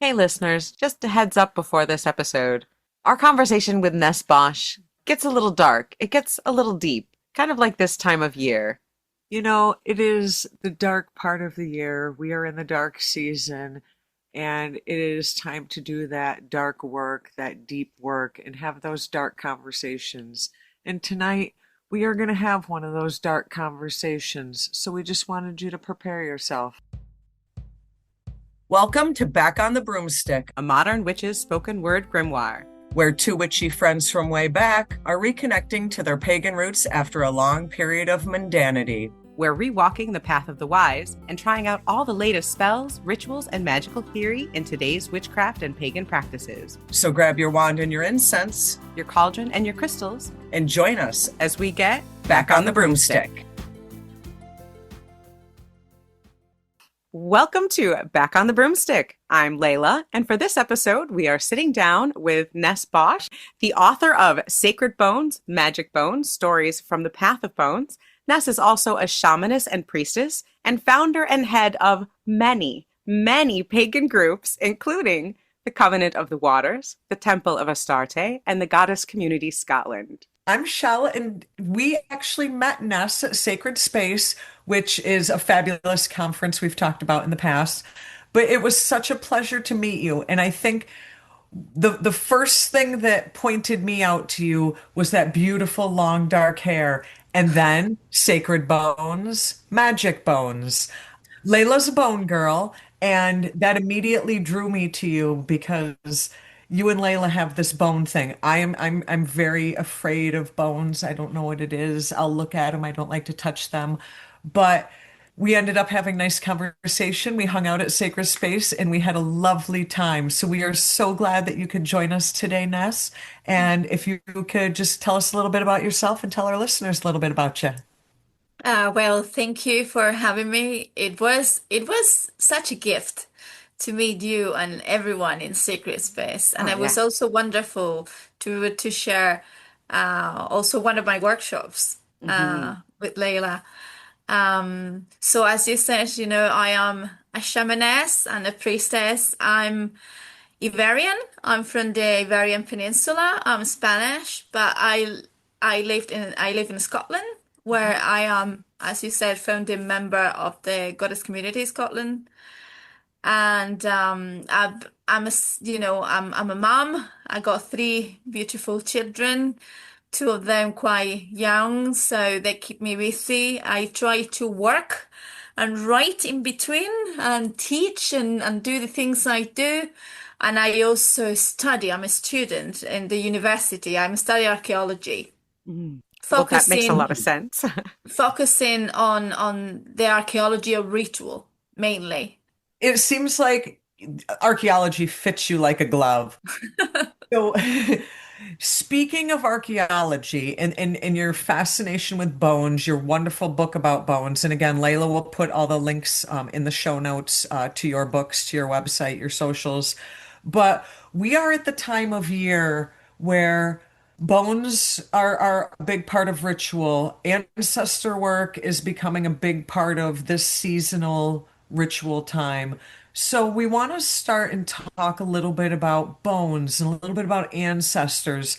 Hey listeners, just a heads up before this episode. Our conversation with Ness Bosch gets a little dark. It gets a little deep, kind of like this time of year. It is the dark part of the year. We are in the dark season, and it is time to do that dark work, that deep work, and have those dark conversations. And tonight, we are going to have one of those dark conversations. So we just wanted you to prepare yourself. Welcome to Back on the Broomstick, A modern witch's spoken word grimoire. where two witchy friends from way back are reconnecting to their pagan roots after a long period of mundanity. We're rewalking the path of the wise and trying out all the latest spells, rituals, and magical theory in today's witchcraft and pagan practices. So grab your wand and your incense Your cauldron and your crystals and join us as we get back on the broomstick. Welcome to Back on the Broomstick. I'm Layla, and for this episode, we are sitting down with Ness Bosch, the author of Sacred Bones, Magic Bones, Stories from the Path of Bones. Ness is also a shamaness and priestess, and founder and head of many, many pagan groups, including the Covenant of the Waters, the Temple of Astarte, and the Goddess Community Scotland. I'm Shell, and we actually met Ness at Sacred Space, which is a fabulous conference we've talked about in the past. But it was such a pleasure to meet you. And I think the first thing that pointed me out to you was that beautiful long dark hair, and then Sacred Bones, Magic Bones. Layla's a bone girl, and that immediately drew me to you because you and Layla have this bone thing. I'm very afraid of bones. I don't know what it is. I'll look at them. I don't like to touch them. But we ended up having nice conversation. We hung out at Sacred Space and we had a lovely time. So we are so glad that you could join us today, Ness. And if you could just tell us a little bit about yourself and tell our listeners a little bit about you. Well, thank you for having me. It was such a gift to meet you and everyone in Secret Space, and Oh, it was yeah. also wonderful to share also one of my workshops Hmm. with Layla. So as you said, I am a shamaness and a priestess. I'm Iberian. I'm from the Iberian Peninsula. I'm Spanish, but I live in Scotland, where I am, as you said, founding member of the Goddess Community Scotland. And I'm I'm a mom. I got three beautiful children, two of them quite young, so they keep me busy. I try to work and write in between and teach and do the things I do. And I also study. I'm a student in the university. I'm studying archaeology, Mhm. Well, that makes a lot of focusing sense. focusing on the archaeology of ritual mainly. It seems like archaeology fits you like a glove. So, speaking of archaeology and your fascination with bones, your wonderful book about bones, and again, Layla will put all the links in the show notes to your books, to your website, your socials. But we are at the time of year where bones are a big part of ritual. Ancestor work is becoming a big part of this seasonal ritual time. So we want to start and talk a little bit about bones and a little bit about ancestors.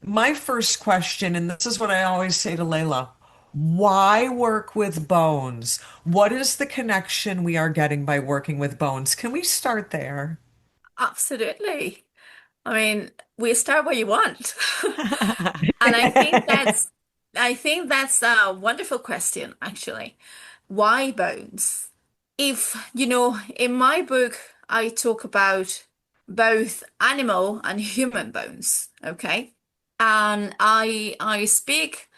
My first question, and this is what I always say to Layla, why work with bones? What is the connection we are getting by working with bones? Can we start there? Absolutely. I mean, we start where you want. And I think that's a wonderful question, actually. Why bones? If, in my book, I talk about both animal and human bones, okay? And I speak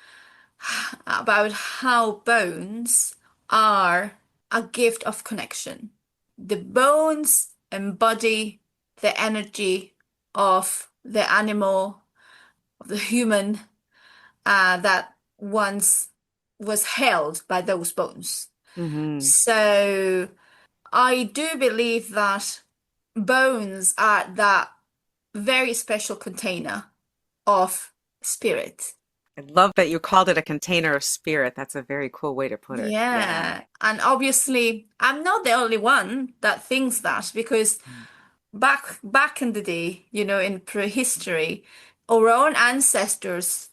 about how bones are a gift of connection. The bones embody the energy of the animal, of the human, that once was held by those bones. Hmm. So I do believe that bones are that very special container of spirit. I love that you called it a container of spirit. That's a very cool way to put it. Yeah. Yeah. And obviously, I'm not the only one that thinks that, because back in the day, in prehistory, our own ancestors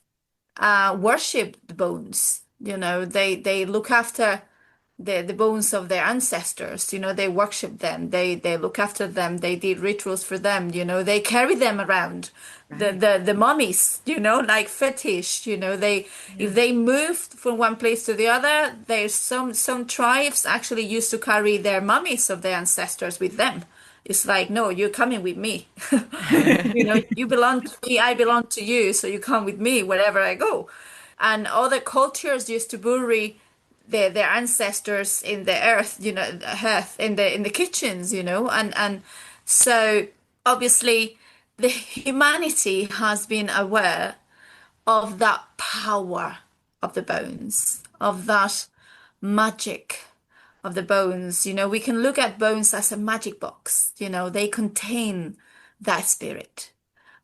worship the bones. They look after the bones of their ancestors. They worship them. They look after them. They did rituals for them. They carry them around. The Right. the the mummies, like fetish. They if Yeah. they moved from one place to the other, there's some tribes actually used to carry their mummies of their ancestors with them. It's like, no, you're coming with me. You belong to me, I belong to you, so you come with me wherever I go. And other cultures used to bury their ancestors in the earth, the earth in the kitchens, and so obviously the humanity has been aware of that power of the bones, of that magic of the bones. We can look at bones as a magic box. They contain that spirit,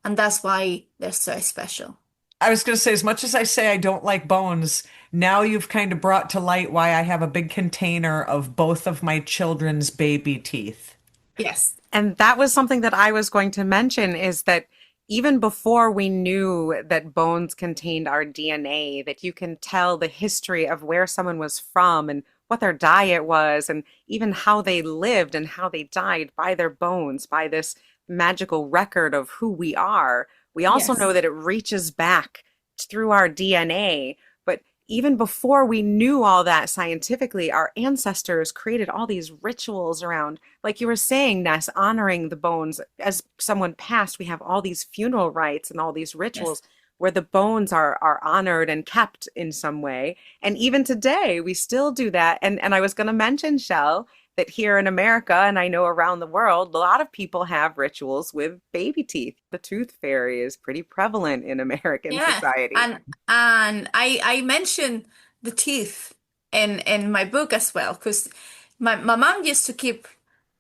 and that's why they're so special. I was going to say, as much as I say I don't like bones, now you've kind of brought to light why I have a big container of both of my children's baby teeth. Yes. And that was something that I was going to mention is that even before we knew that bones contained our DNA, that you can tell the history of where someone was from and what their diet was, and even how they lived and how they died by their bones, by this magical record of who we are. We also know Yes. that it reaches back through our DNA. But even before we knew all that scientifically, our ancestors created all these rituals around, like you were saying, Ness, honoring the bones. As someone passed, we have all these funeral rites and all these Yes. rituals where the bones are honored and kept in some way. And even today, we still do that. And I was going to mention, Shell, that here in America, and I know around the world, a lot of people have rituals with baby teeth. The tooth fairy is pretty prevalent in American Yeah. society. And I mentioned the teeth in my book as well, because my mom used to keep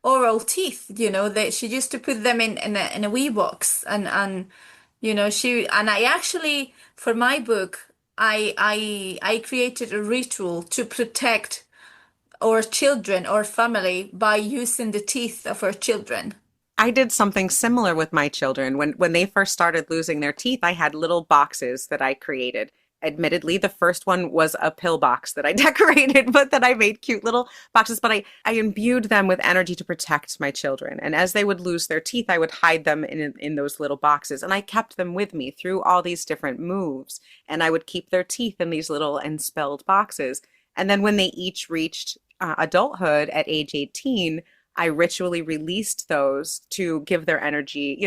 oral teeth, that she used to put them in a wee box, and I actually, for my book, I created a ritual to protect our children or family by using the teeth of our children. I did something similar with my children. When they first started losing their teeth, I had little boxes that I created. Admittedly, the first one was a pill box that I decorated, but that I made cute little boxes. But I imbued them with energy to protect my children. And as they would lose their teeth, I would hide them in those little boxes. And I kept them with me through all these different moves. And I would keep their teeth in these little enspelled boxes. And then when they each reached adulthood at age 18, I ritually released those to give their energy.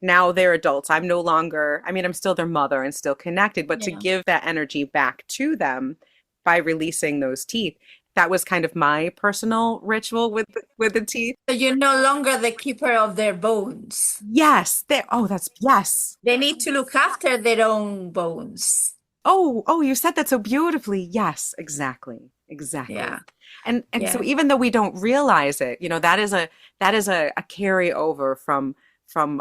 Now they're adults. I'm no longer, I mean, I'm still their mother and still connected, but to Yeah. give that energy back to them by releasing those teeth. That was kind of my personal ritual with the teeth. So you're no longer the keeper of their bones. Yes, that's yes. They need to look after their own bones. Oh, you said that so beautifully. Yes, exactly. Exactly. Yeah. And so Yeah. even though we don't realize it, that is a carryover from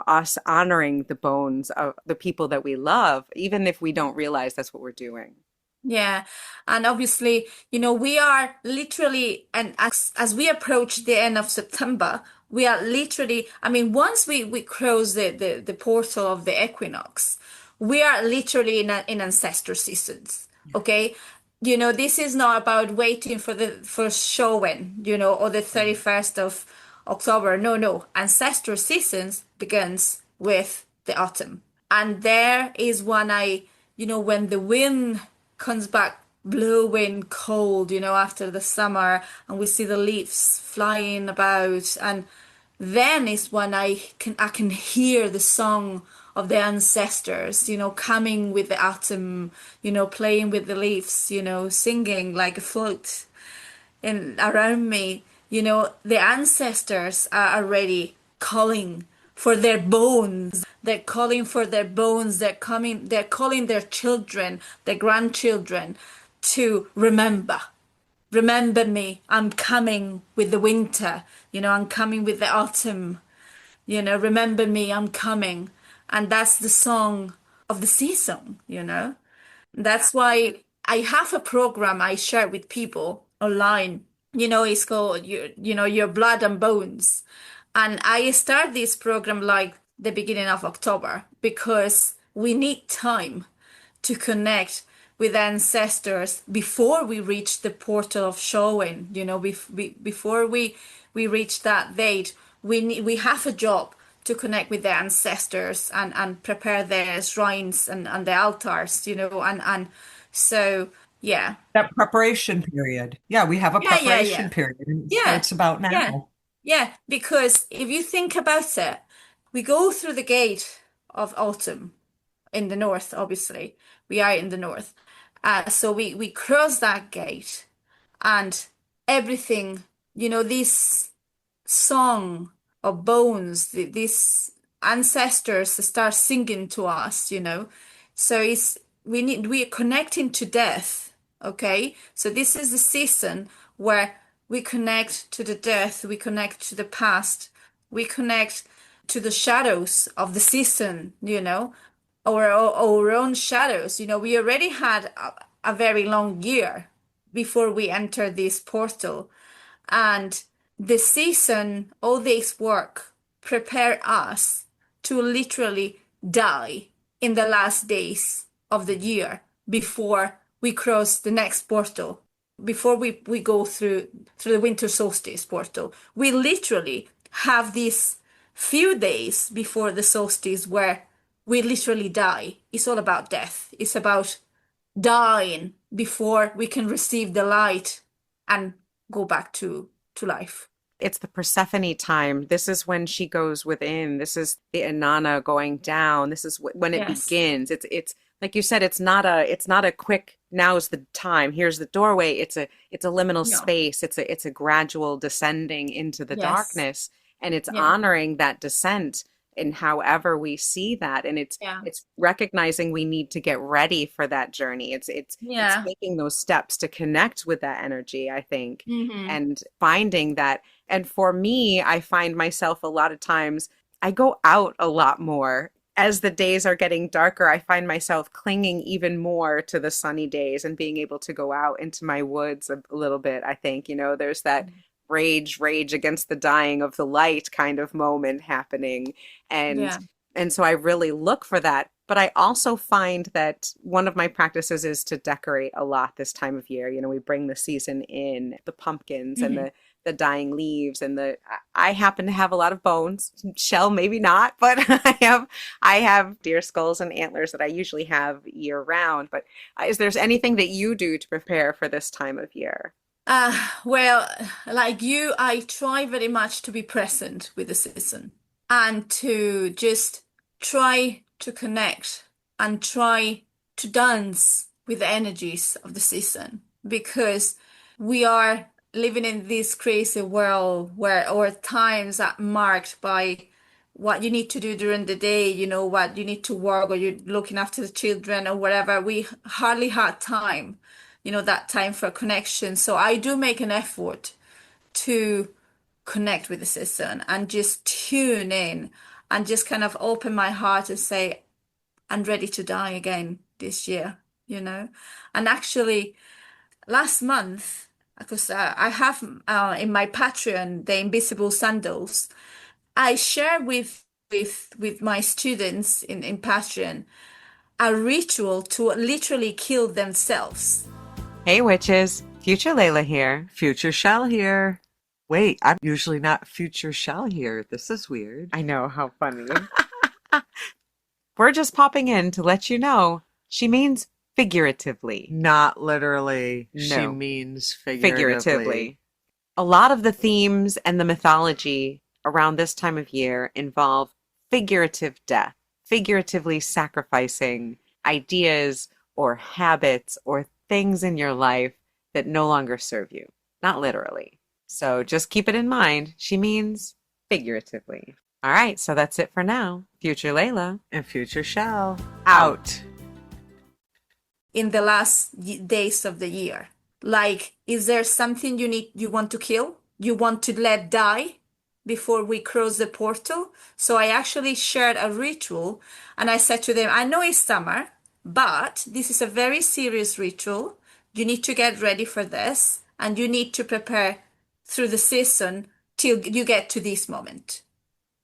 us honoring the bones of the people that we love, even if we don't realize that's what we're doing. Yeah, and obviously, we are literally, and as we approach the end of September, we are literally, I mean, once we cross the portal of the equinox, we are literally in ancestor seasons. Okay, this is not about waiting for the first showing, or the 31st of October. No, no, ancestor seasons begins with the autumn, and there is when the wind comes back blowing cold, after the summer, and we see the leaves flying about, and then is when I can hear the song of the ancestors, coming with the autumn, playing with the leaves, singing like a flute and around me, the ancestors are already calling for their bones. They're calling for their bones. They're calling their children, their grandchildren to remember. Remember me. I'm coming with the winter. I'm coming with the autumn. Remember me. I'm coming. And that's the song of the season. That's why I have a program I share with people online. It's called your blood and bones. And I start this program like the beginning of October because we need time to connect with ancestors before we reach the portal of showing, before we reach that date. We have a job to connect with the ancestors and prepare the shrines and the altars, and so yeah. That preparation period. Yeah, we have a Yeah, yeah, preparation yeah. period, and it Yeah, starts about yeah, now. yeah. Because if you think about it, we go through the gate of autumn in the north, obviously. We are in the north. So we cross that gate and everything, this song of bones, these ancestors start singing to us, So we're connecting to death, okay? So this is the season where we connect to the death, we connect to the past, we connect to the shadows of the season, our own shadows. We already had a very long year before we entered this portal. And the season, all this work, prepare us to literally die in the last days of the year before we cross the next portal, before we go through the winter solstice portal. We literally have these few days before the solstice where we literally die. It's all about death. It's about dying before we can receive the light and go back to life. It's the Persephone time. This is when she goes within. This is the Inanna going down. This is when it Yes. begins. It's like you said, it's not a quick, now's the time. Here's the doorway. It's a liminal No. space. It's a gradual descending into the Yes. darkness, and it's Yeah. honoring that descent in however we see that. And it's Yeah. it's recognizing we need to get ready for that journey. It's Yeah. taking those steps to connect with that energy, I think, Hmm. and finding that. And for me, I find myself a lot of times, I go out a lot more. As the days are getting darker, I find myself clinging even more to the sunny days and being able to go out into my woods a little bit. I think, there's that rage against the dying of the light kind of moment happening. And Yeah. and so I really look for that. But I also find that one of my practices is to decorate a lot this time of year. We bring the season in, the pumpkins and Hmm. the dying leaves and I happen to have a lot of bones. Shell maybe not, but I have deer skulls and antlers that I usually have year round. But is there anything that you do to prepare for this time of year? Well, like you, I try very much to be present with the season and to just try to connect and try to dance with the energies of the season because we are living in this crazy world where our times are marked by what you need to do during the day, what you need to work or you're looking after the children or whatever. We hardly had time, that time for connection. So I do make an effort to connect with the season and just tune in and just kind of open my heart and say, I'm ready to die again this year, you know? And actually, last month, because I have in my Patreon the invisible sandals, I share with my students in Patreon a ritual to literally kill themselves. Hey, witches. Future Layla here. Future Shell here. Wait, I'm usually not Future Shell here. This is weird. I know, how funny. We're just popping in to let you know she means figuratively. Not literally. She No, means figuratively. A lot of the themes and the mythology around this time of year involve figurative death, figuratively sacrificing ideas or habits or things in your life that no longer serve you, not literally. So just keep it in mind. She means figuratively. All right, so that's it for now. Future Layla, And Future Shell. out. In the last days of the year. Like, is there something you want to kill? You want to let die before we cross the portal? So I actually shared a ritual and I said to them, I know it's summer, but this is a very serious ritual. You need to get ready for this and you need to prepare through the season till you get to this moment.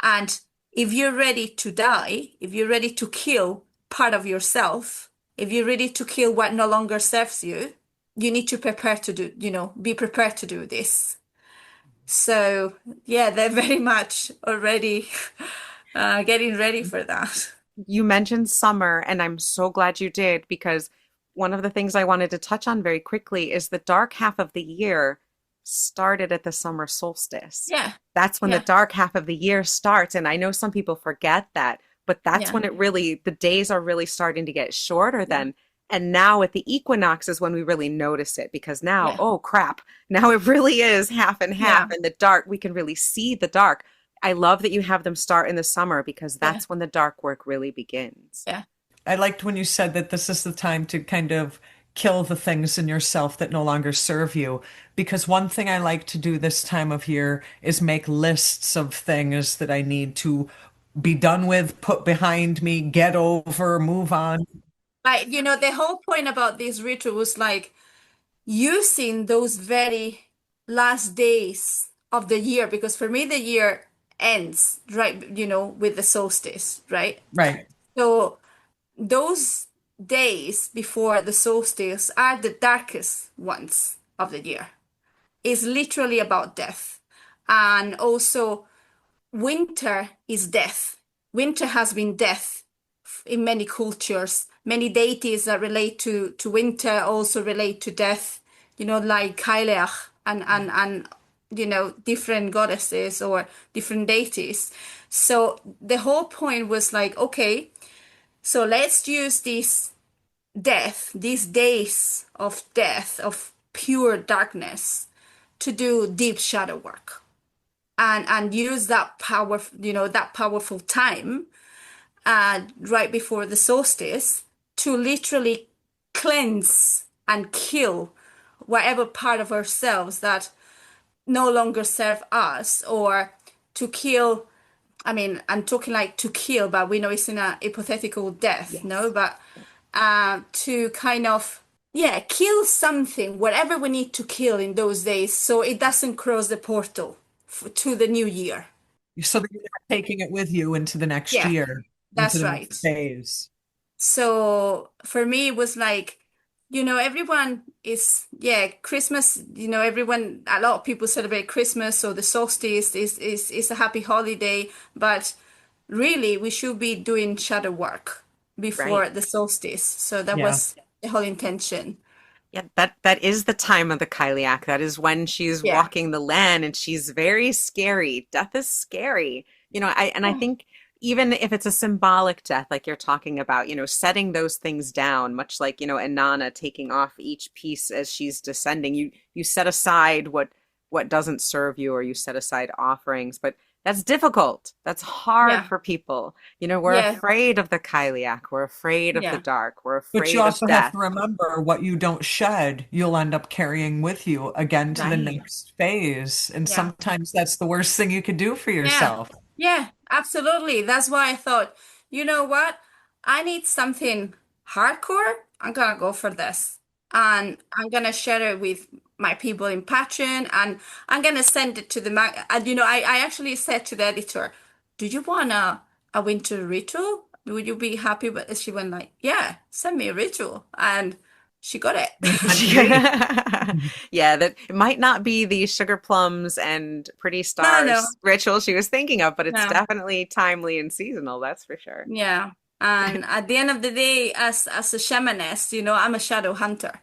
And if you're ready to die, if you're ready to kill part of yourself, if you're ready to kill what no longer serves you, you need to prepare to do, be prepared to do this. So, yeah, they're very much already getting ready for that. You mentioned summer, and I'm so glad you did because one of the things I wanted to touch on very quickly is the dark half of the year started at the summer solstice. Yeah, That's when the yeah, dark half of the year starts. And I know some people forget that, but that's yeah, when the days are really starting to get shorter yeah, then. And now at the equinox is when we really notice it because now, yeah, oh crap, now it really is half and half yeah, in the dark. We can really see the dark. I love that you have them start in the summer because yeah, that's when the dark work really begins. yeah. I liked when you said that this is the time to kind of kill the things in yourself that no longer serve you. Because one thing I like to do this time of year is make lists of things that I need to be done with, put behind me, get over, move on. Like, the whole point about this ritual was like using those very last days of the year, because for me, the year ends, right, with the solstice, right? Right. So those days before the solstice are the darkest ones of the year. It's literally about death. And also, winter is death. Winter has been death in many cultures. Many deities that relate to winter also relate to death, like Kaileach and different goddesses or different deities. So the whole point was like, okay, so let's use this death, these days of death, of pure darkness, to do deep shadow work and use that power, that powerful time right before the solstice to literally cleanse and kill whatever part of ourselves that no longer serve us, or to kill. I mean, I'm talking like to kill, but we know it's in a hypothetical death, no? Yes. But to kind of, yeah, kill something, whatever we need to kill in those days, so it doesn't cross the portal to the new year. So that you're not taking it with you into the next Yeah, year, into that's the right. next phase. So for me, it was like, everyone is, yeah, Christmas, everyone, a lot of people celebrate Christmas, so the solstice is a happy holiday, but really we should be doing shadow work Right. before the solstice. So that Yeah. was the whole intention. Yeah, that is the time of the Kyliak. That is when she's Yeah. walking the land and she's very scary. Death is scary. I Yeah. think even if it's a symbolic death, like you're talking about, setting those things down, much like, Inanna taking off each piece as she's descending, you set aside what doesn't serve you or you set aside offerings, but that's difficult. That's hard Yeah. for people. We're Yeah. afraid of the Kyliak. We're afraid of the Yeah. dark. We're But you afraid of also have death. to remember what you don't shed, you'll end up carrying with you again to the Right. next phase. And Yeah. sometimes that's the worst thing you could do for Yeah, yourself. yeah, absolutely. That's why I thought, you know what? I need something hardcore. I'm gonna go for this. And I'm gonna share it with my people in Patreon, and I'm gonna send it to the mag. And I actually said to the editor, "Do you want a winter ritual? Would you be happy with it?" She went like, "Yeah, send me a ritual," and she got it. It was meant to be. Yeah, that it might not be the sugar plums and pretty No, no, stars ritual she was thinking of, but it's no. definitely timely and seasonal, that's for sure. Yeah. And at the end of the day, as a shamaness, I'm a shadow hunter.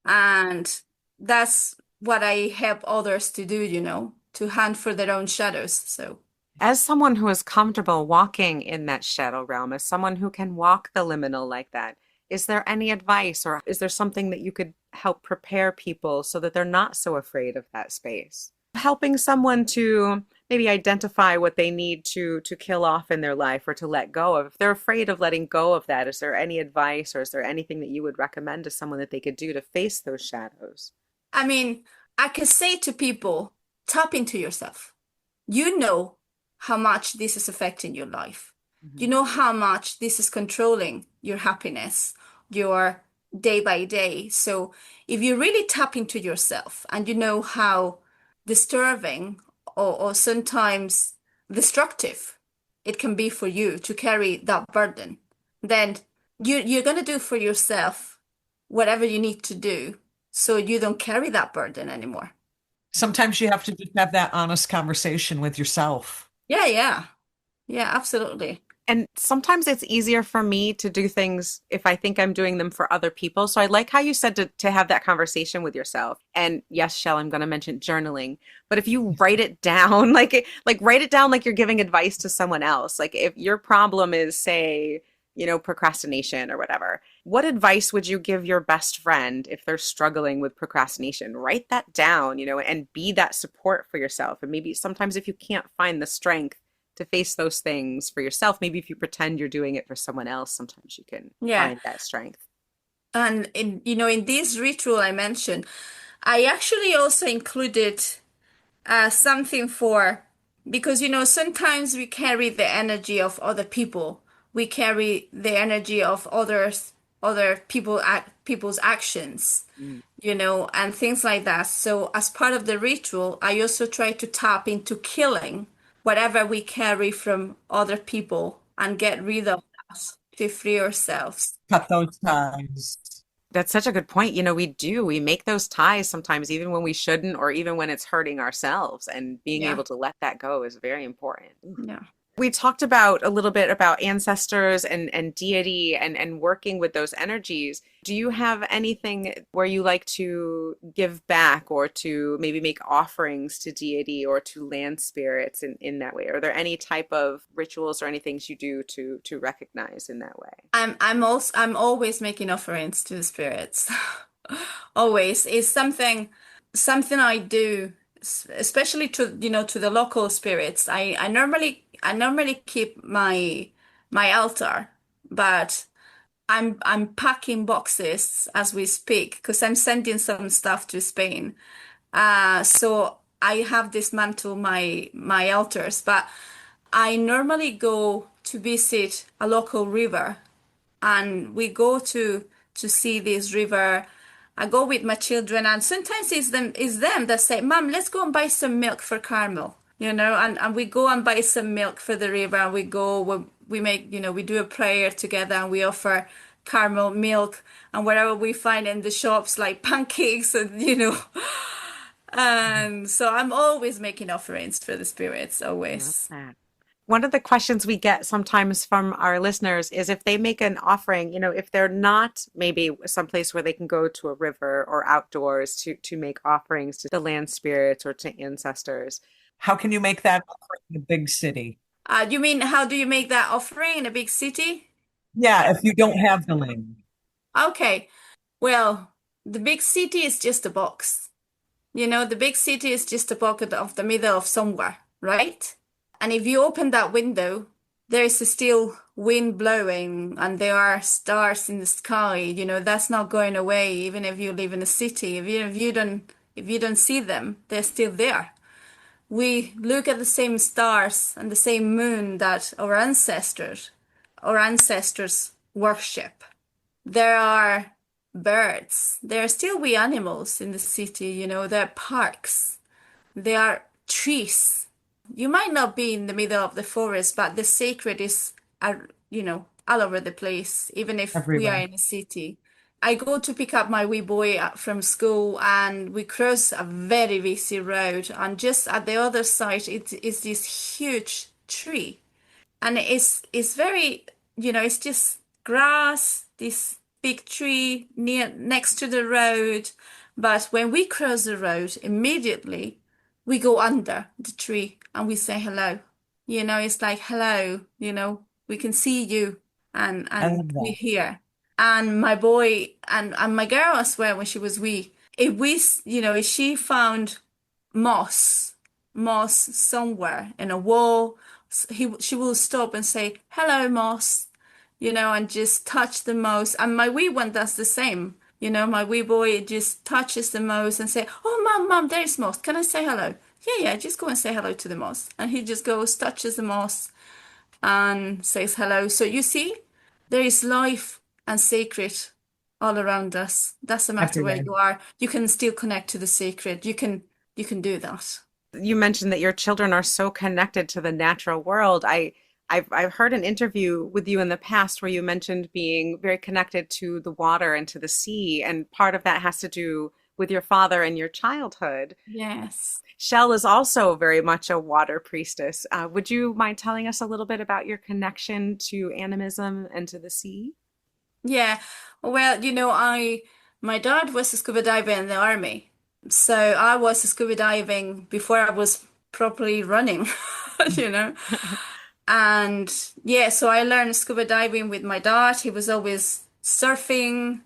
And that's what I help others to do, to hunt for their own shadows. So, As someone who is comfortable walking in that shadow realm, as someone who can walk the liminal like that, is there any advice or is there something that you could help prepare people so that they're not so afraid of that space? Helping someone to maybe identify what they need to kill off in their life or to let go of. If they're afraid of letting go of that, is there any advice or is there anything that you would recommend to someone that they could do to face those shadows? I mean, I could say to people, tap into yourself. You know how much this is affecting your life. You Mhm. know how much this is controlling your happiness, your day by day. So if you really tap into yourself and you know how disturbing or sometimes destructive it can be for you to carry that burden, then you're going to do for yourself whatever you need to do so you don't carry that burden anymore. Sometimes you have to just have that honest conversation with yourself. Yeah, yeah. Yeah, absolutely. And sometimes it's easier for me to do things if I think I'm doing them for other people. So I like how you said to have that conversation with yourself. And yes, Shell, I'm going to mention journaling. But if you write it down, like write it down like you're giving advice to someone else. Like if your problem is, say, procrastination or whatever, what advice would you give your best friend if they're struggling with procrastination? Write that down, and be that support for yourself. And maybe sometimes if you can't find the strength to face those things for yourself. Maybe if you pretend you're doing it for someone else, sometimes you can Yeah. find that strength. And in this ritual I mentioned, I actually also included something for, because sometimes we carry the energy of other people. We carry the energy of people's actions, Mm. and things like that. So as part of the ritual, I also try to tap into killing whatever we carry from other people and get rid of that to free ourselves. Cut those ties. That's such a good point. We make those ties sometimes, even when we shouldn't, or even when it's hurting ourselves. And being Yeah. able to let that go is very important. Yeah. We talked about a little bit about ancestors and deity and working with those energies. Do you have anything where you like to give back or to maybe make offerings to deity or to land spirits in that way? Are there any type of rituals or any things you do to recognize in that way? I'm always making offerings to the spirits. Always. It's something I do, especially to the local spirits. I normally keep my altar, but I'm packing boxes as we speak because I'm sending some stuff to Spain. So I have dismantled my altars, but I normally go to visit a local river, and we go to see this river. I go with my children, and sometimes it's them that say, "Mom, let's go and buy some milk for Carmel." And we go and buy some milk for the river, and we make, we do a prayer together, and we offer Carmel milk and whatever we find in the shops, like pancakes, and. And so I'm always making offerings for the spirits, I love always. that. One of the questions we get sometimes from our listeners is if they make an offering, if they're not maybe someplace where they can go to a river or outdoors to make offerings to the land spirits or to ancestors. How can you make that in a big city? You mean how do you make that offering in a big city? Yeah, if you don't have the land. Okay. Well, the big city is just a box. The big city is just a pocket of the middle of somewhere, right? And if you open that window, there is still wind blowing and there are stars in the sky. That's not going away, even if you live in a city. If you don't see them, they're still there. We look at the same stars and the same moon that our ancestors worship. There are birds. There are still wee animals in the city, there are parks. There are trees. You might not be in the middle of the forest, but the sacred is, all over the place, even if we are Everywhere. in a city. I go to pick up my wee boy from school, and we cross a very busy road, and just at the other side it is this huge tree, and it's very, it's just grass, this big tree next to the road. But when we cross the road, immediately we go under the tree and we say hello. It's like hello, we can see you, and I and love we're that. here. And my boy and my girl as well, when she was wee, if she found moss moss somewhere in a wall, she will stop and say, "Hello, moss," and just touch the moss. And my wee one does the same. My wee boy just touches the moss and say, "Oh, mom, there's moss. Can I say hello?" Yeah, yeah, just go and say hello to the moss. And he just goes, touches the moss, and says hello. So you see, there is life and sacred all around us. Doesn't matter where Everywhere. you are. You can still connect to the sacred. You can do that. You mentioned that your children are so connected to the natural world. I've heard an interview with you in the past where you mentioned being very connected to the water and to the sea, and part of that has to do with your father and your childhood. Yes. Shell is also very much a water priestess. Would you mind telling us a little bit about your connection to animism and to the sea? Yeah. Well, my dad was a scuba diver in the army. So I was scuba diving before I was properly running, you know. And yeah, so I learned scuba diving with my dad. He was always surfing,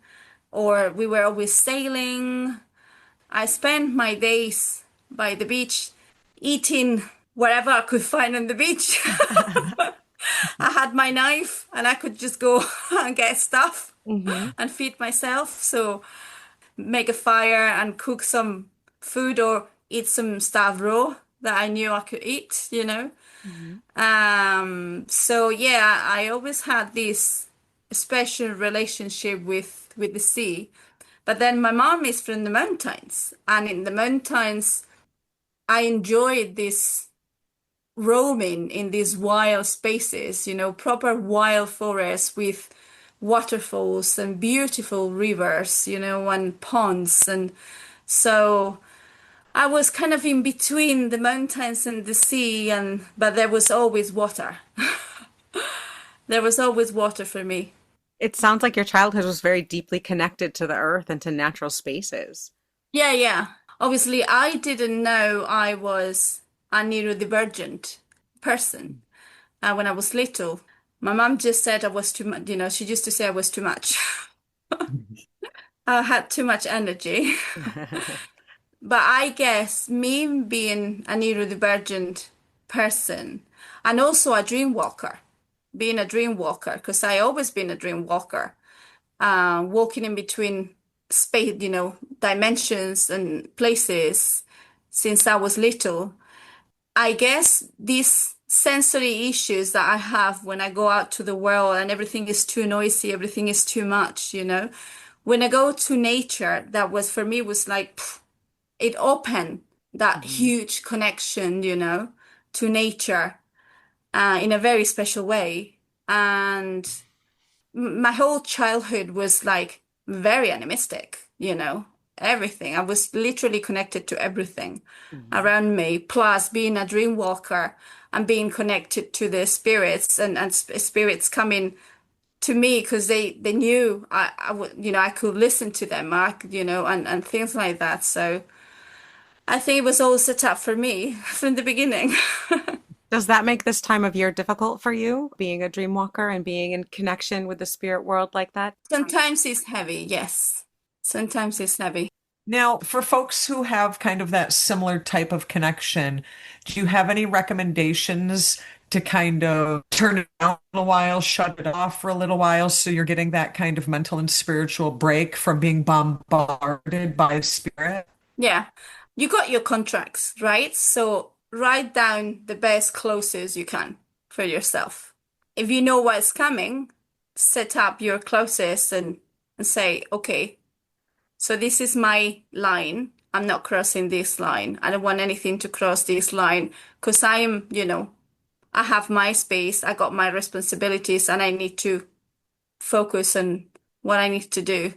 or we were always sailing. I spent my days by the beach eating whatever I could find on the beach. I had my knife and I could just go and get stuff Hmm. and feed myself. So make a fire and cook some food or eat some stuff raw that I knew I could eat. Hmm. So yeah, I always had this special relationship with the sea. But then my mom is from the mountains, and in the mountains, I enjoyed this roaming in these wild spaces, proper wild forests with waterfalls and beautiful rivers, and ponds. And so I was kind of in between the mountains and the sea, but there was always water. There was always water for me. It sounds like your childhood was very deeply connected to the earth and to natural spaces. Yeah, yeah. Obviously, I didn't know I was a neurodivergent person when I was little. My mom just said I was too much, she used to say I was too much. I had too much energy. But I guess me being a neurodivergent person and also a dream walker, being a dream walker, because I always been a dream walker, walking in between space, dimensions and places since I was little. I guess these sensory issues that I have when I go out to the world and everything is too noisy, everything is too much. When I go to nature, that was for me was like it opened that Hmm. huge connection, to nature in a very special way. And my whole childhood was like very animistic, everything. I was literally connected to everything Hmm. around me, plus being a dream walker and being connected to the spirits and spirits coming to me because they knew I would, I could listen to them, and things like that. So I think it was all set up for me from the beginning. Does that make this time of year difficult for you, being a dream walker and being in connection with the spirit world like that? Sometimes it's heavy, yes. Sometimes it's heavy. Now, for folks who have kind of that similar type of connection, do you have any recommendations to kind of turn it down a little while, shut it off for a little while, so you're getting that kind of mental and spiritual break from being bombarded by spirit? Yeah. You got your contracts, right? So write down the best closes you can for yourself. If you know what's coming, set up your closes and say, okay, so this is my line. I'm not crossing this line. I don't want anything to cross this line because I have my space, I got my responsibilities, and I need to focus on what I need to do.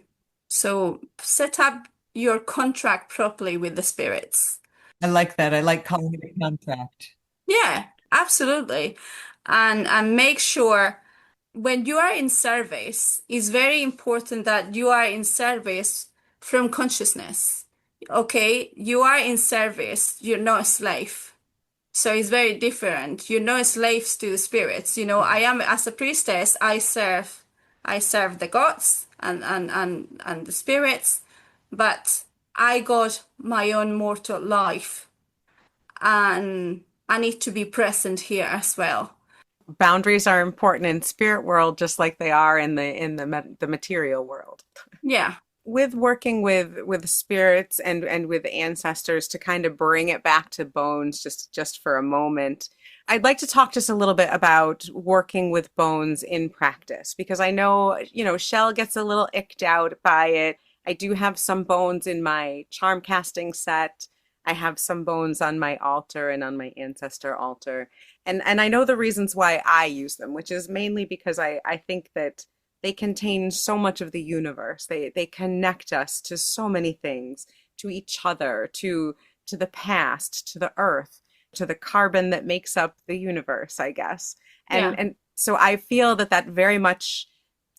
So set up your contract properly with the spirits. I like that. I like calling it a contract. Yeah, absolutely. And make sure when you are in service, it's very important that you are in service from consciousness. Okay, you are in service, you're not a slave. So it's very different. You're not slaves to the spirits. I am as a priestess, I serve the gods and the spirits, but I got my own mortal life and I need to be present here as well. Boundaries are important in spirit world just like they are in the material world. Yeah. With working with spirits and with ancestors to kind of bring it back to bones just for a moment, I'd like to talk just a little bit about working with bones in practice because I know, Shell gets a little icked out by it. I do have some bones in my charm casting set. I have some bones on my altar and on my ancestor altar. And I know the reasons why I use them, which is mainly because I think that they contain so much of the universe. They connect us to so many things, to each other, to the past, to the earth, to the carbon that makes up the universe, I guess. Yeah. And so I feel that that very much,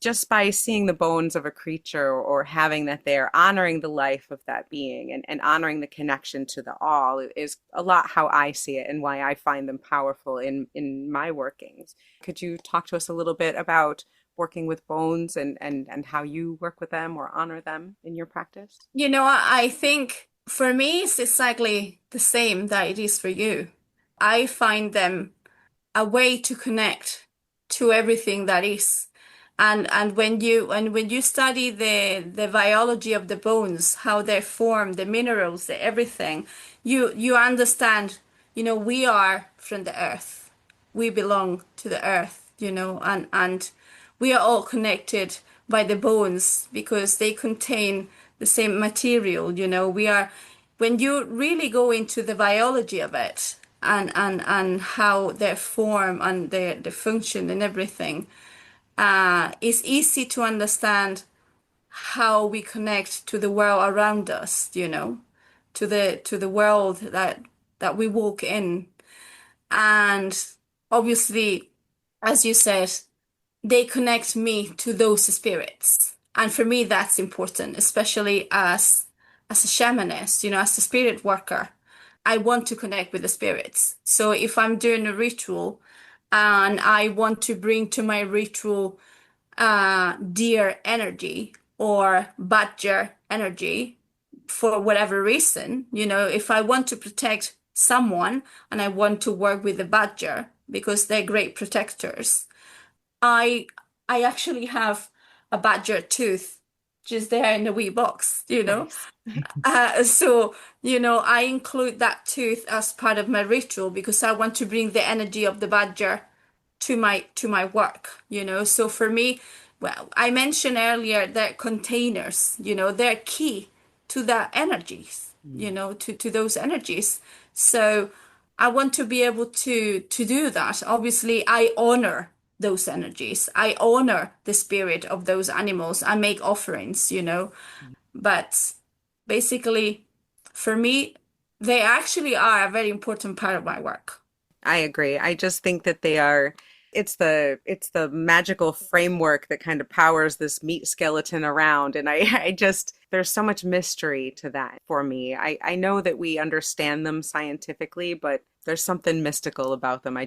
just by seeing the bones of a creature or having that there, honoring the life of that being and honoring the connection to the all is a lot how I see it and why I find them powerful in my workings. Could you talk to us a little bit about working with bones and how you work with them or honor them in your practice? I think for me, it's exactly the same that it is for you. I find them a way to connect to everything that is. And when you study the biology of the bones, how they're formed, the minerals, the everything, you understand, we are from the earth. We belong to the earth, and we are all connected by the bones because they contain the same material, we are, when you really go into the biology of it and how they form and the function and everything, it's easy to understand how we connect to the world around us, to the world that we walk in. And obviously, as you said, they connect me to those spirits. And for me, that's important, especially as a shamaness, as a spirit worker. I want to connect with the spirits. So if I'm doing a ritual and I want to bring to my ritual deer energy or badger energy for whatever reason, if I want to protect someone and I want to work with the badger because they're great protectors, I I actually have a badger tooth just there in a wee box. Nice. So, I include that tooth as part of my ritual because I want to bring the energy of the badger to my work. So for me, well, I mentioned earlier they're containers, they're key to the energies, to those energies. So I want to be able to do that. Obviously, I honor those energies. I honor the spirit of those animals. I make offerings. But basically, for me, they actually are a very important part of my work. I agree. I just think that they are, it's the magical framework that kind of powers this meat skeleton around. And I just, there's so much mystery to that for me. I know that we understand them scientifically, but there's something mystical about them.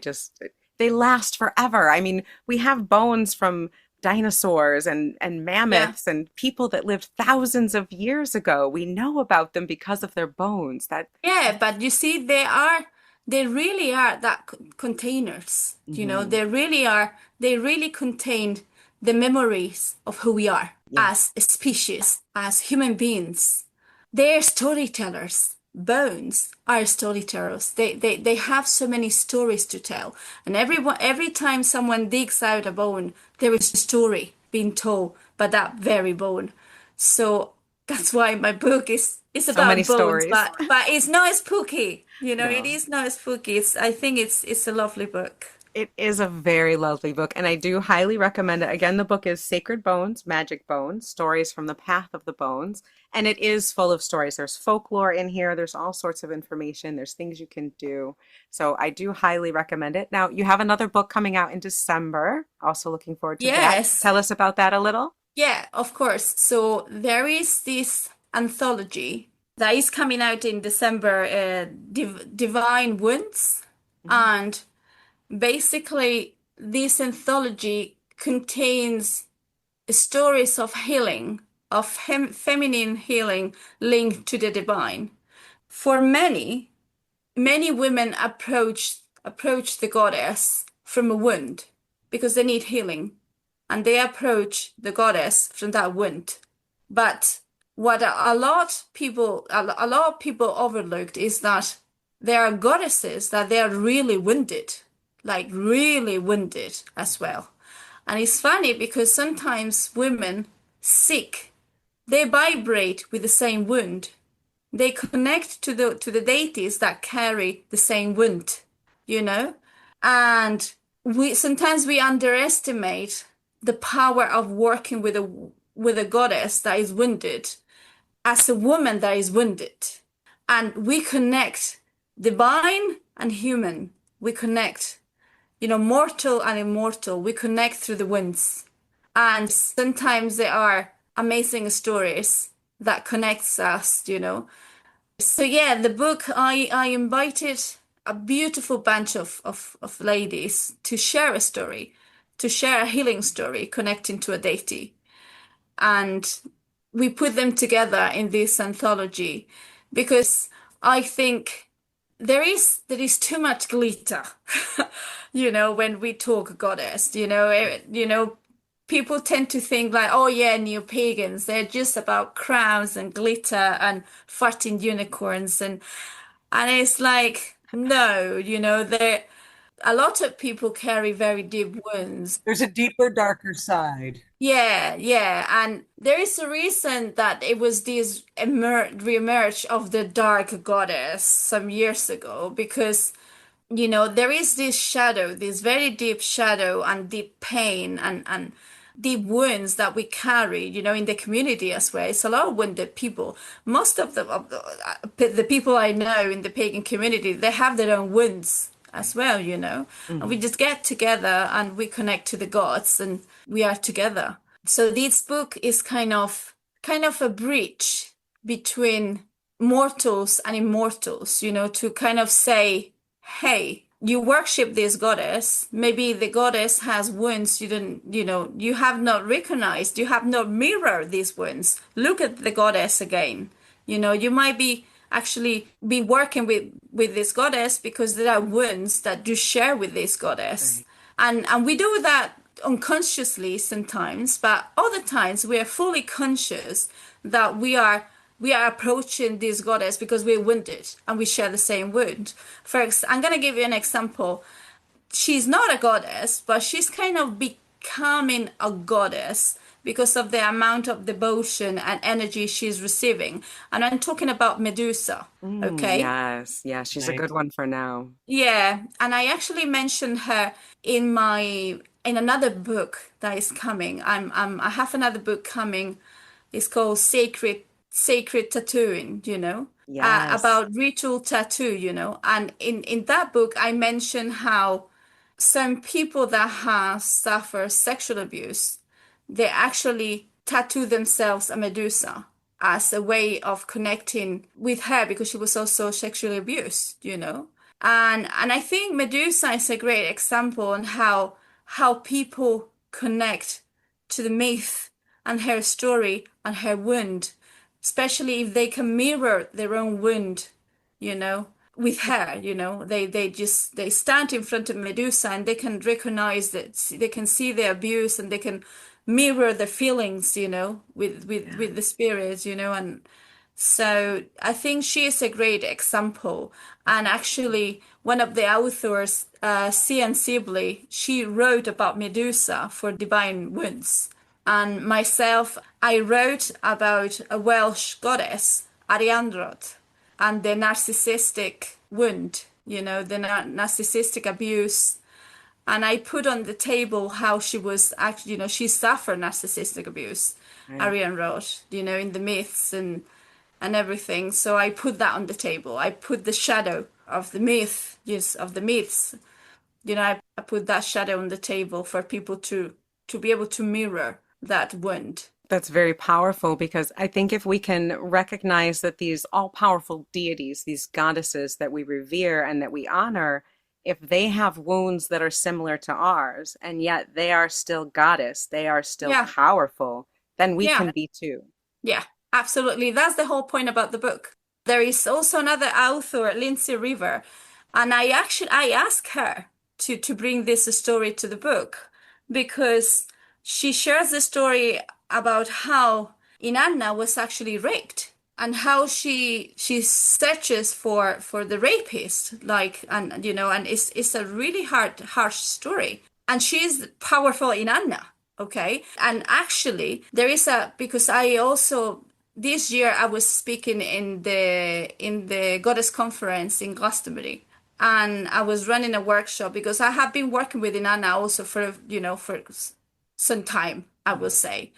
They last forever. I mean, we have bones from dinosaurs and Yeah. mammoths and people that lived thousands of years ago. We know about them because of their bones. That Yeah, but you see, they really are that containers. Mhm. They really contain the memories of who we are Yeah. as a species, as human beings. They're storytellers. Bones are storytellers. They have so many stories to tell. And every time someone digs out a bone, there is a story being told by that very bone. So that's why my book is So many about bones, stories. but it's not spooky. It No. is not spooky. I think it's a lovely book. It is a very lovely book, and I do highly recommend it. Again, the book is Sacred Bones, Magic Bones, Stories from the Path of the Bones, and it is full of stories. There's folklore in here, there's all sorts of information, there's things you can do. So I do highly recommend it. Now, you have another book coming out in December. Also looking forward to that. Yes. Tell us about that a little. Yeah, of course. So there is this anthology that is coming out in December, Divine Wounds. Mhm. And basically, this anthology contains stories of healing, of feminine healing linked to the divine. For many women approach the goddess from a wound because they need healing, and they approach the goddess from that wound. But what a lot of people overlooked is that there are goddesses that they are really wounded, like really wounded as well. And it's funny because sometimes women sick, they vibrate with the same wound. They connect to the deities that carry the same wound, you know? And we sometimes we underestimate the power of working with a goddess that is wounded as a woman that is wounded. And we connect divine and human. We connect, mortal and immortal. We connect through the wounds. And sometimes there are amazing stories that connects us. So yeah, the book, I invited a beautiful bunch of ladies to share a story, to share a healing story connecting to a deity. And we put them together in this anthology because I think there is too much glitter, when we talk goddess, people tend to think like, oh yeah, neo pagans, they're just about crowns and glitter and farting unicorns and it's like, no, there a lot of people carry very deep wounds. There's a deeper, darker side. Yeah, yeah, and there is a reason that it was this reemerge of the dark goddess some years ago because there is this shadow, this very deep shadow and deep pain and deep wounds that we carry, in the community as well. It's a lot of wounded people. Most of the people I know in the pagan community, they have their own wounds as well, and we Mhm. just get together and we connect to the gods and we are together. So this book is kind of a bridge between mortals and immortals, to kind of say, hey, you worship this goddess. Maybe the goddess has wounds you didn't, you have not recognized, you have not mirrored these wounds. Look at the goddess again. You might be actually be working with this goddess because there are wounds that you share with this goddess. Right. And we do that unconsciously sometimes, but other times we are fully conscious that we are approaching this goddess because we're wounded and we share the same wound. I'm going to give you an example. She's not a goddess, but she's kind of becoming a goddess because of the amount of devotion and energy she's receiving. And I'm talking about Medusa, okay? Yes, yeah, she's a Right. good one for now. Yeah, and I actually mentioned her in another book that is coming. I have another book coming. It's called Sacred Tattooing, Yes. about ritual tattoo, And in that book, I mentioned how some people that have suffered sexual abuse, they actually tattoo themselves a Medusa as a way of connecting with her because she was also sexually abused. And I think Medusa is a great example on how people connect to the myth and her story and her wound, especially if they can mirror their own wound, you know, with her, they stand in front of Medusa and they can recognize that they can see the abuse and they can mirror the feelings, with Yeah. the spirits, and so I think she is a great example. And actually, one of the authors, C.N. Sibley, she wrote about Medusa for Divine Wounds. And myself, I wrote about a Welsh goddess, Ariandrod, and the narcissistic wound, the narcissistic abuse. And I put on the table how she was actually, she suffered narcissistic abuse, Right. Ariandrod, in the myths and everything. So I put that on the table. I put the shadow of the myth, yes, of the myths. I put that shadow on the table for people to be able to mirror that wound. That's very powerful because I think if we can recognize that these all-powerful deities, these goddesses that we revere and that we honor, if they have wounds that are similar to ours, and yet they are still goddess, they are still Yeah, powerful, then we yeah, can be too. yeah, absolutely. That's the whole point about the book. There is also another author, Lindsay River, and I asked her to bring this story to the book because she shares the story about how Inanna was actually raped and how she searches for the rapist, like, and it's a really harsh story, and she's powerful Inanna. Okay. And actually, there is because I also this year I was speaking in the Goddess Conference in Glastonbury, and I was running a workshop because I have been working with Inanna also for for some time, I will say.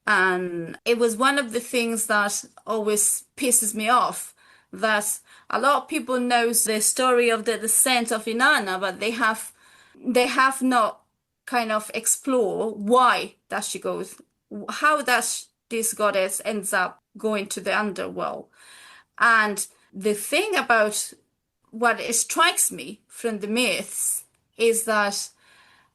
And it was one of the things that always pisses me off, that a lot of people knows the story of the descent of Inanna, but they have not kind of explore why does she goes, how does this goddess ends up going to the underworld. And the thing about what strikes me from the myths is that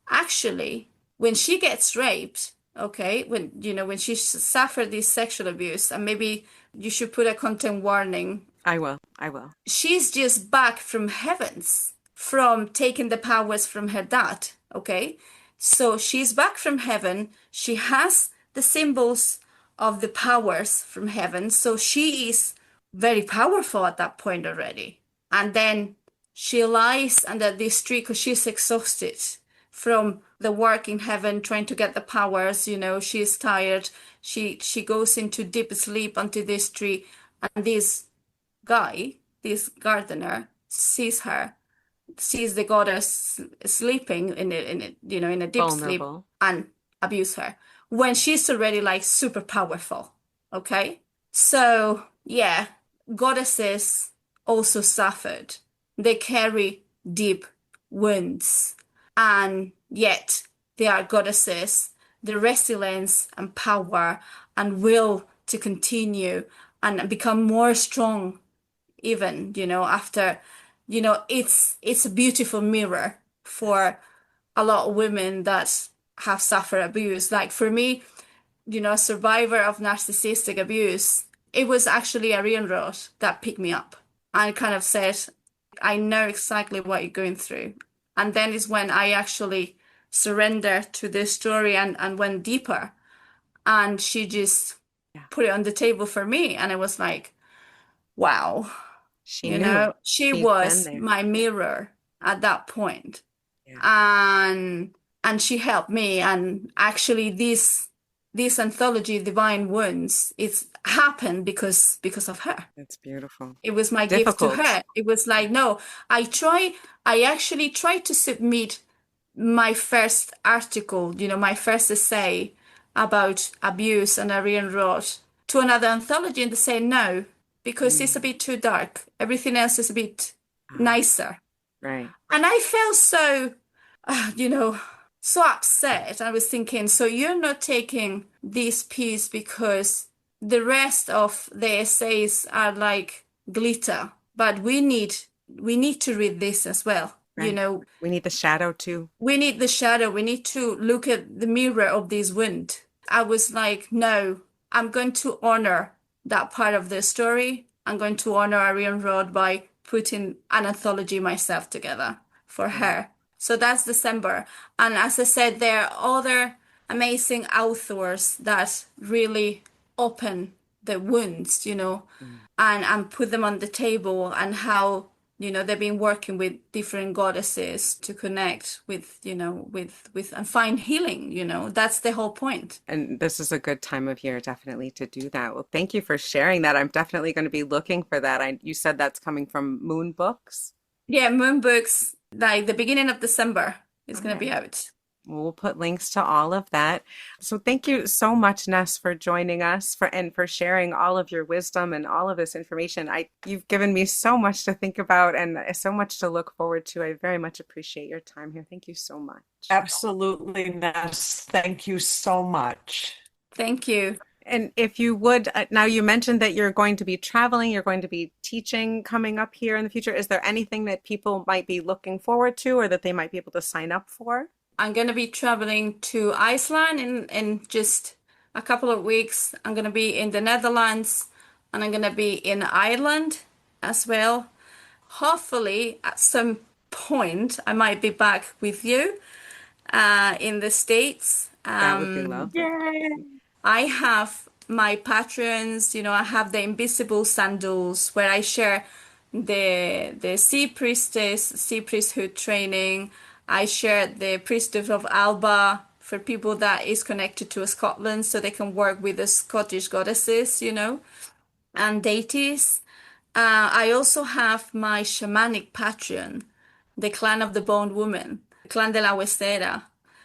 actually when she gets raped, okay, when she suffered this sexual abuse, and maybe you should put a content warning, I will. she's just back from heavens from taking the powers from her dad, okay? So she's back from heaven. She has the symbols of the powers from heaven. So she is very powerful at that point already. And then she lies under this tree because she's exhausted from the work in heaven, trying to get the powers. She's tired. She goes into deep sleep onto this tree, and this gardener, sees the goddess sleeping in a deep sleep, Vulnerable. and abuse her when she's already like super powerful. Okay, so yeah, goddesses also suffered. They carry deep wounds, and yet they are goddesses. The resilience and power and will to continue and become more strong, even after, it's a beautiful mirror for a lot of women that have suffered abuse. Like for me, a survivor of narcissistic abuse, it was actually a rod that picked me up and kind of said, I know exactly what you're going through. And then is when I actually surrendered to this story and went deeper, and she just put it on the table for me, and it was like, wow. She knew. She She'd been was there. my mirror at that point. Yeah. And she helped me. And actually this anthology, Divine Wounds, it's happened because of her. That's beautiful. It was my gift to Difficult. her. It was like, no, I actually tried to submit my first article, my first essay about abuse and Aryan wrote to another anthology, and they say no, because it's a bit too dark. Everything else is a bit nicer. Right. And I felt so, so upset. I was thinking, so you're not taking this piece because the rest of the essays are like glitter, but we need to read this as well. Right. We need the shadow too. We need the shadow. We need to look at the mirror of this wound. I was like, no, I'm going to honor that part of the story. I'm going to honor Ariane Rod by putting an anthology myself together for her. So that's December. And as I said, there are other amazing authors that really open the wounds, and put them on the table, and how they've been working with different goddesses to connect with and find healing. That's the whole point. And this is a good time of year definitely to do that. Well, thank you for sharing that. I'm definitely going to be looking for that. You said that's coming from Moon Books. Yeah, Moon Books, like the beginning of December is going to be out. We'll put links to all of that. So thank you so much, Ness, for joining us and for sharing all of your wisdom and all of this information. You've given me so much to think about and so much to look forward to. I very much appreciate your time here. Thank you so much. Absolutely, Ness. Thank you so much. Thank you. And if you would, now you mentioned that you're going to be traveling, you're going to be teaching coming up here in the future. Is there anything that people might be looking forward to or that they might be able to sign up for? I'm going to be traveling to Iceland in just a couple of weeks. I'm going to be in the Netherlands, and I'm going to be in Ireland as well. Hopefully, at some point, I might be back with you in the States. That would be lovely. I have my patrons, I have the Invisible Sandals where I share the Sea Priesthood training. I shared the Priesthood of Alba for people that is connected to Scotland, so they can work with the Scottish goddesses, and deities. I also have my shamanic patron, the Clan of the Bone Woman, Clan de la Huesera.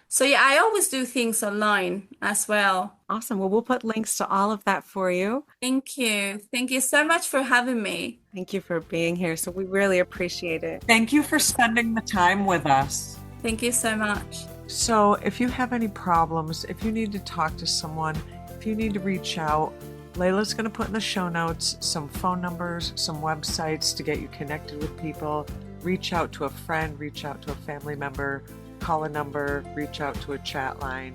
So yeah, I always do things online as well. Awesome. Well, we'll put links to all of that for you. Thank you. Thank you so much for having me. Thank you for being here. So we really appreciate it. Thank you for spending the time with us. Thank you so much. So if you have any problems, if you need to talk to someone, if you need to reach out, Layla's going to put in the show notes some phone numbers, some websites to get you connected with people. Reach out to a friend, reach out to a family member, call a number, reach out to a chat line.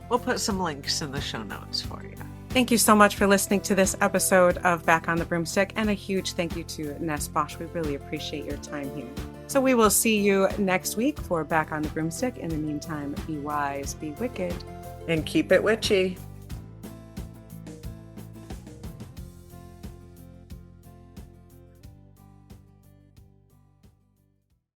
We'll put some links in the show notes for you. Thank you so much for listening to this episode of Back on the Broomstick, and a huge thank you to Ness Bosch. We really appreciate your time here. So we will see you next week for Back on the Broomstick. In the meantime, be wise, be wicked, And keep it witchy.